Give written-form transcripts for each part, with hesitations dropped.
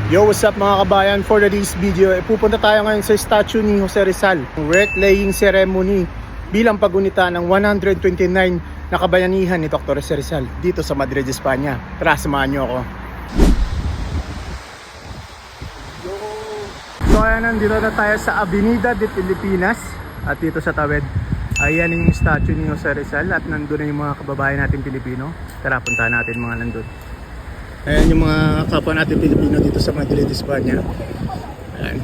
Yo, what's up mga kabayan? For today's video, pupunta tayo ngayon sa statue ni Jose Rizal, wreath-laying ceremony bilang pagunita ng 129 na kabayanihan ni Dr. Jose Rizal dito sa Madrid, Espanya. Tara, samahan nyo ako. So ayan, nandito na tayo sa Avenida de Pilipinas at dito sa tawid, ayan yung statue ni Jose Rizal at nandun na yung mga kababayan natin Pilipino. Tara, puntahan natin mga nandun. Ayan yung mga kapwa natin Pilipino dito sa Madrid, Espanya. Ayan.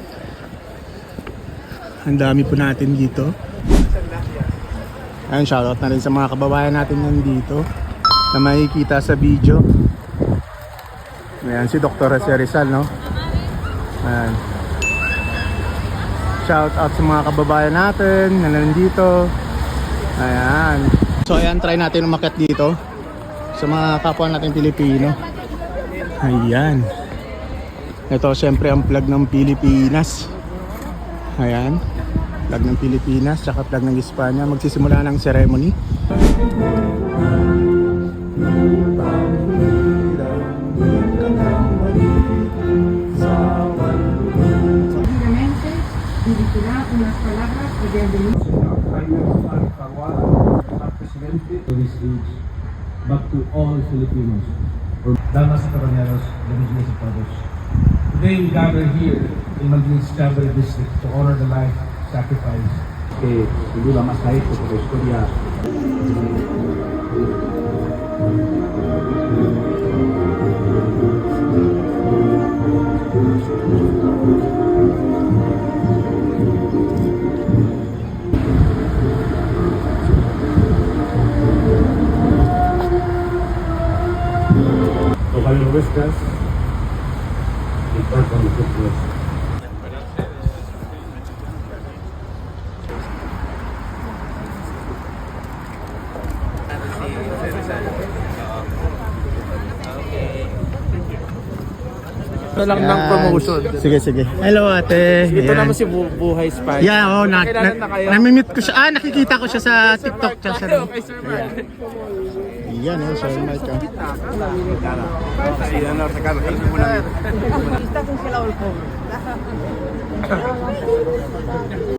Ang dami po natin dito. Ayan, shoutout na rin sa mga kababayan natin nandito na makikita sa video. Ayan, si Dr. Jose Rizal, no? Ayan. Shoutout sa mga kababayan natin na nandito. Ayan. So ayan, try natin umakyat dito sa mga kapwa natin Pilipino. Ayan. Ito syempre ang flag ng Pilipinas. Ayan. Flag ng Pilipinas tsaka flag ng Espanya. Magsisimula ng ceremony. Unas palabras de bienvenida to this age, but to all Filipinos. Damas y caballeros, Legislators and Fathers. Today we gather here in Madrid's Chamber District to honor the life sacrifice que sin duda más ha hecho por la historia. Ojalá nuestras y por nosotros. Ito lang ng promotion. Sige, sige. Hello ate. Ito Ayan. naman si Buhay Spy. Yeah, oh, Nakilala na kayo? nami-meet ko siya. Nakikita ko siya sa TikTok. Siya, Okay, Sir Mark. Yan, oh, Sir Mike. Está con